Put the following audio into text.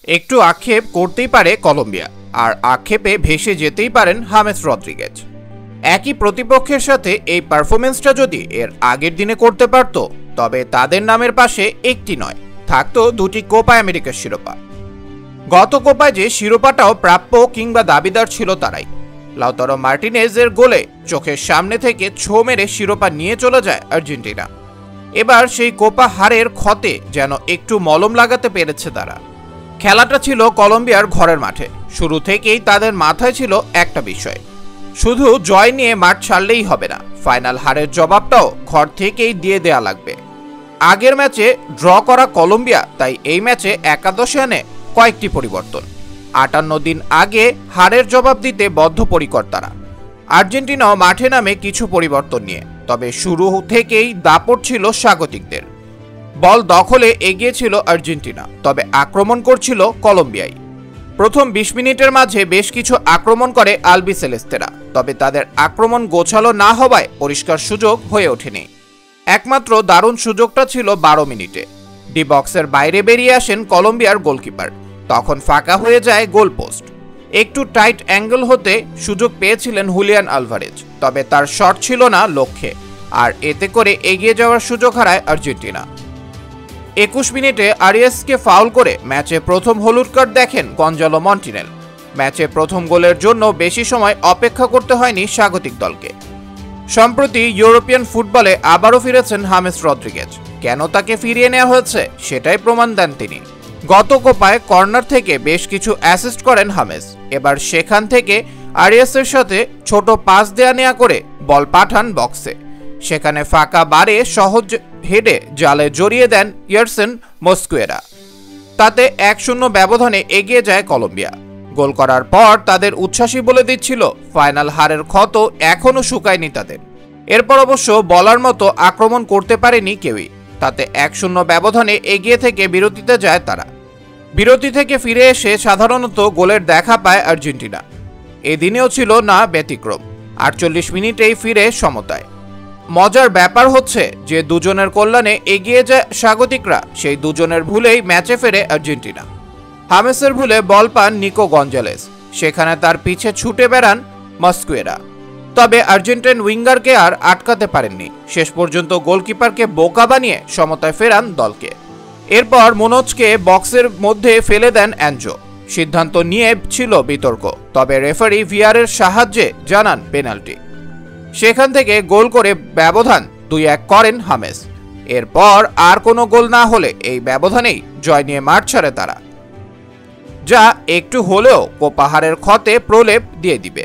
একটু আক্ষেপ করতেই পারে কলম্বিয়া, আর আক্ষেপে ভেসে যেতেই পারেন হামেস রদ্রিগেজ। একই প্রতিপক্ষের সাথে এই পারফরমেন্সটা যদি এর আগের দিনে করতে পারত, তবে তাদের নামের পাশে একটি নয়, থাকতো দুটি কোপা আমেরিকার শিরোপা। গত কোপায় যে শিরোপাটাও প্রাপ্য কিংবা দাবিদার ছিল তারাই। লাউতারো মার্টিনেজের গোলে চোখের সামনে থেকে ছো মেরে শিরোপা নিয়ে চলে যায় আর্জেন্টিনা। এবার সেই কোপা হারের ক্ষতে যেন একটু মলম লাগাতে পেরেছে তারা। খেলাটা ছিল কলম্বিয়ার ঘরের মাঠে। শুরু থেকেই তাদের মাথায় ছিল একটা বিষয়, শুধু জয় নিয়ে মাঠ ছাড়লেই হবে না, ফাইনাল হারের জবাবটাও ঘর থেকেই দিয়ে দেয়া লাগবে। আগের ম্যাচে ড্র করা কলম্বিয়া তাই এই ম্যাচে একাদশে আনে কয়েকটি পরিবর্তন। 58 দিন আগে হারের জবাব দিতে বদ্ধপরিকর তারা। আর্জেন্টিনাও মাঠে নামে কিছু পরিবর্তন নিয়ে, তবে শুরু থেকেই দাপট ছিল স্বাগতিকদের। বল দখলে এগিয়ে ছিল আর্জেন্টিনা, তবে আক্রমণ করছিল কলম্বিয়াই। প্রথম 20 মিনিটের মাঝে বেশ কিছু আক্রমণ করে আলবিসেলেস্তেরা, তবে তাদের আক্রমণ গোছালো না হওয়ায় পরিষ্কার সুযোগ হয়ে ওঠেনি। একমাত্র দারুণ সুযোগটা ছিল 12 মিনিটে। ডি বক্সের বাইরে বেরিয়ে আসেন কলম্বিয়ার গোলকিপার, তখন ফাঁকা হয়ে যায় গোলপোস্ট। একটু টাইট অ্যাঙ্গেল হতে সুযোগ পেয়েছিলেন হুলিয়ান আলভারেজ, তবে তার শট ছিল না লক্ষ্যে, আর এতে করে এগিয়ে যাওয়ার সুযোগ হারায় আর্জেন্টিনা। 21 মিনিটে আরিয়াসকে ফাউল করে ম্যাচে প্রথম হলুদ কার্ড দেখেন গঞ্জালো মন্টিনেল। ম্যাচে প্রথম গোলের জন্য বেশি সময় অপেক্ষা করতে হয়নি স্বাগতিক দলকে। সম্প্রতি ইউরোপিয়ান ফুটবলে আবারও ফিরেছেন হামেস রদ্রিগেজ। কেন তাকে ফিরিয়ে নেওয়া হয়েছে সেটাই প্রমাণ দেন তিনি। গত কোপায় কর্নার থেকে বেশ কিছু অ্যাসিস্ট করেন হামেস। এবার সেখান থেকে আরিয়াসের সাথে ছোট পাস দেয়া নেয়া করে বল পাঠান বক্সে। সেখানে ফাঁকা বারে সহজ হেডে জালে জড়িয়ে দেন ইয়ারসেন মস্কুয়েরা। তাতে 1-0 ব্যবধানে এগিয়ে যায় কলম্বিয়া। গোল করার পর তাদের উচ্ছ্বাসী বলে দিচ্ছিল ফাইনাল হারের ক্ষত এখনো শুকায়নি তাদের। এরপর অবশ্য বলার মতো আক্রমণ করতে পারেনি কেউই। তাতে 1-0 ব্যবধানে এগিয়ে থেকে বিরতিতে যায় তারা। বিরতি থেকে ফিরে এসে সাধারণত গোলের দেখা পায় আর্জেন্টিনা। এদিনেও ছিল না ব্যতিক্রম। 48 মিনিটেই ফিরে সমতায়। মজার ব্যাপার হচ্ছে যে দুজনের কল্যাণে এগিয়ে যায় স্বাগতিকরা, সেই দুজনের ভুলেই ম্যাচে ফেরে আর্জেন্টিনা। হামেসের ভুলে বল পান নিকো গঞ্জালেস, সেখানে তার পিছে ছুটে বেড়ান মস্কুয়েরা। তবে আর্জেন্টাইন উইঙ্গারকে আর আটকাতে পারেননি। শেষ পর্যন্ত গোলকিপারকে বোকা বানিয়ে সমতায় ফেরান দলকে। এরপর মুনোজকে বক্সের মধ্যে ফেলে দেন অ্যাঞ্জো। সিদ্ধান্ত নিয়ে ছিল বিতর্ক, তবে রেফারি ভিআরের সাহায্যে জানান পেনাল্টি। সেখান থেকে গোল করে ব্যবধান 2-1 করেন হামেস। এরপর আর কোনো গোল না হলে এই ব্যবধানেই জয় নিয়ে মাঠ ছাড়ে তারা, যা একটু হলেও কোপা হারের ক্ষতে প্রলেপ দিয়ে দিবে।